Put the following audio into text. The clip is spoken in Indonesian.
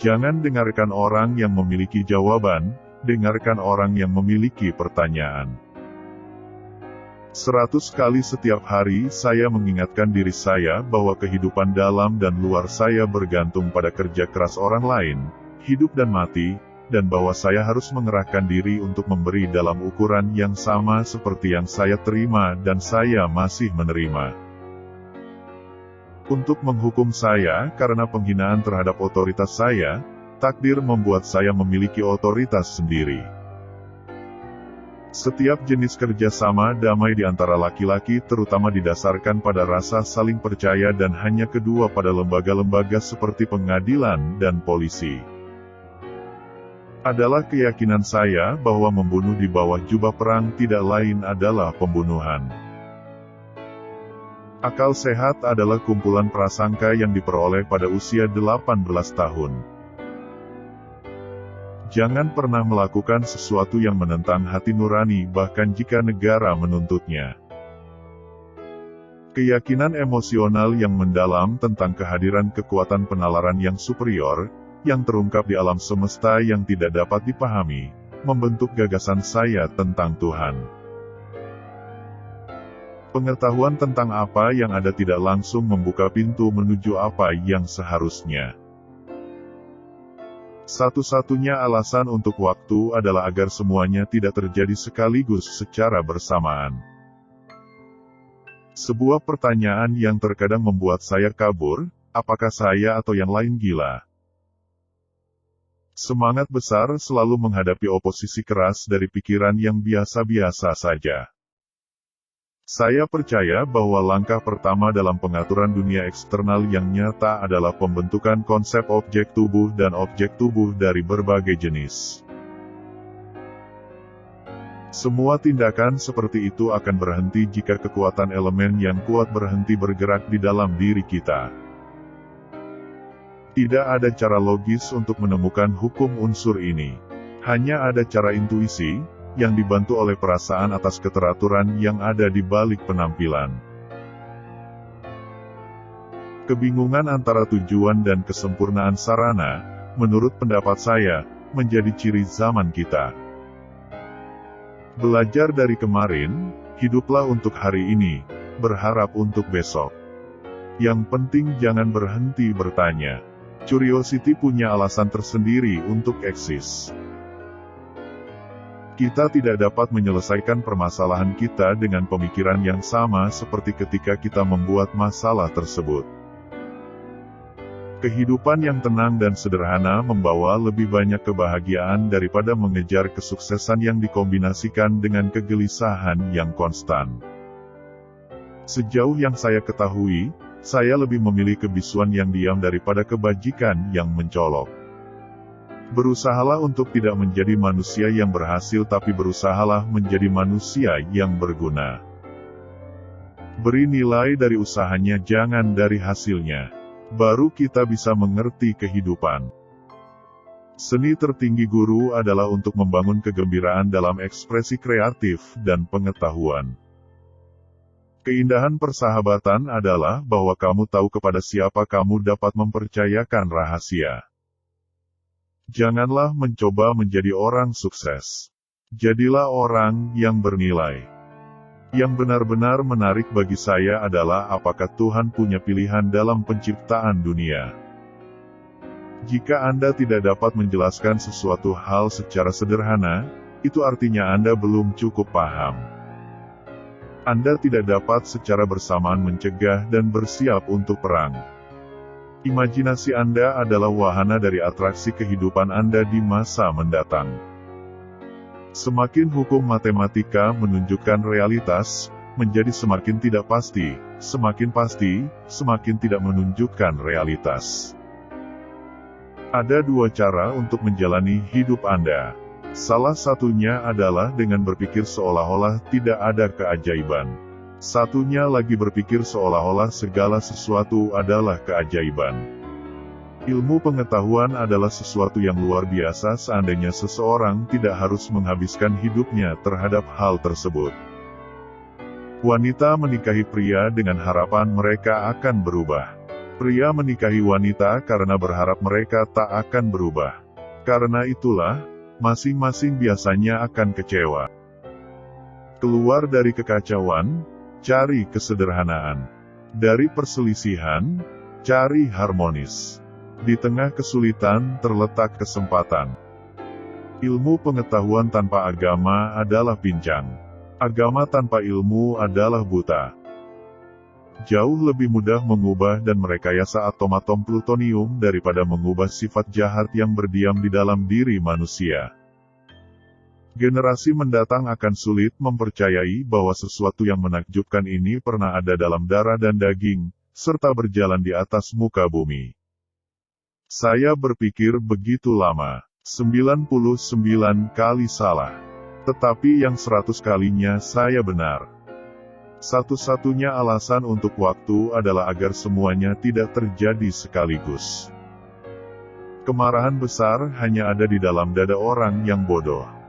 Jangan dengarkan orang yang memiliki jawaban, dengarkan orang yang memiliki pertanyaan. 100 kali setiap hari saya mengingatkan diri saya bahwa kehidupan dalam dan luar saya bergantung pada kerja keras orang lain, hidup dan mati, dan bahwa saya harus mengerahkan diri untuk memberi dalam ukuran yang sama seperti yang saya terima dan saya masih menerima. Untuk menghukum saya karena penghinaan terhadap otoritas saya, takdir membuat saya memiliki otoritas sendiri. Setiap jenis kerjasama damai di antara laki-laki terutama didasarkan pada rasa saling percaya dan hanya kedua pada lembaga-lembaga seperti pengadilan dan polisi. Adalah keyakinan saya bahwa membunuh di bawah jubah perang tidak lain adalah pembunuhan. Akal sehat adalah kumpulan prasangka yang diperoleh pada usia 18 tahun. Jangan pernah melakukan sesuatu yang menentang hati nurani bahkan jika negara menuntutnya. Keyakinan emosional yang mendalam tentang kehadiran kekuatan penalaran yang superior, yang terungkap di alam semesta yang tidak dapat dipahami, membentuk gagasan saya tentang Tuhan. Pengetahuan tentang apa yang ada tidak langsung membuka pintu menuju apa yang seharusnya. Satu-satunya alasan untuk waktu adalah agar semuanya tidak terjadi sekaligus secara bersamaan. Sebuah pertanyaan yang terkadang membuat saya kabur, apakah saya atau yang lain gila? Semangat besar selalu menghadapi oposisi keras dari pikiran yang biasa-biasa saja. Saya percaya bahwa langkah pertama dalam pengaturan dunia eksternal yang nyata adalah pembentukan konsep objek tubuh dan objek tubuh dari berbagai jenis. Semua tindakan seperti itu akan berhenti jika kekuatan elemen yang kuat berhenti bergerak di dalam diri kita. Tidak ada cara logis untuk menemukan hukum unsur ini. Hanya ada cara intuisi, yang dibantu oleh perasaan atas keteraturan yang ada di balik penampilan. Kebingungan antara tujuan dan kesempurnaan sarana, menurut pendapat saya, menjadi ciri zaman kita. Belajar dari kemarin, hiduplah untuk hari ini, berharap untuk besok. Yang penting jangan berhenti bertanya. Curiosity punya alasan tersendiri untuk eksis. Kita tidak dapat menyelesaikan permasalahan kita dengan pemikiran yang sama seperti ketika kita membuat masalah tersebut. Kehidupan yang tenang dan sederhana membawa lebih banyak kebahagiaan daripada mengejar kesuksesan yang dikombinasikan dengan kegelisahan yang konstan. Sejauh yang saya ketahui, saya lebih memilih kebisuan yang diam daripada kebajikan yang mencolok. Berusahalah untuk tidak menjadi manusia yang berhasil tapi berusahalah menjadi manusia yang berguna. Beri nilai dari usahanya jangan dari hasilnya. Baru kita bisa mengerti kehidupan. Seni tertinggi guru adalah untuk membangun kegembiraan dalam ekspresi kreatif dan pengetahuan. Keindahan persahabatan adalah bahwa kamu tahu kepada siapa kamu dapat mempercayakan rahasia. Janganlah mencoba menjadi orang sukses. Jadilah orang yang bernilai. Yang benar-benar menarik bagi saya adalah apakah Tuhan punya pilihan dalam penciptaan dunia. Jika Anda tidak dapat menjelaskan sesuatu hal secara sederhana, itu artinya Anda belum cukup paham. Anda tidak dapat secara bersamaan mencegah dan bersiap untuk perang. Imajinasi Anda adalah wahana dari atraksi kehidupan Anda di masa mendatang. Semakin hukum matematika menunjukkan realitas, menjadi semakin tidak pasti, semakin tidak menunjukkan realitas. Ada dua cara untuk menjalani hidup Anda. Salah satunya adalah dengan berpikir seolah-olah tidak ada keajaiban. Satunya lagi berpikir seolah-olah segala sesuatu adalah keajaiban. Ilmu pengetahuan adalah sesuatu yang luar biasa seandainya seseorang tidak harus menghabiskan hidupnya terhadap hal tersebut. Wanita menikahi pria dengan harapan mereka akan berubah. Pria menikahi wanita karena berharap mereka tak akan berubah. Karena itulah, masing-masing biasanya akan kecewa. Keluar dari kekacauan, cari kesederhanaan. Dari perselisihan, cari harmonis. Di tengah kesulitan terletak kesempatan. Ilmu pengetahuan tanpa agama adalah pincang. Agama tanpa ilmu adalah buta. Jauh lebih mudah mengubah dan merekayasa atom-atom plutonium daripada mengubah sifat jahat yang berdiam di dalam diri manusia. Generasi mendatang akan sulit mempercayai bahwa sesuatu yang menakjubkan ini pernah ada dalam darah dan daging, serta berjalan di atas muka bumi. Saya berpikir begitu lama, 99 kali salah. Tetapi yang 100 kalinya saya benar. Satu-satunya alasan untuk waktu adalah agar semuanya tidak terjadi sekaligus. Kemarahan besar hanya ada di dalam dada orang yang bodoh.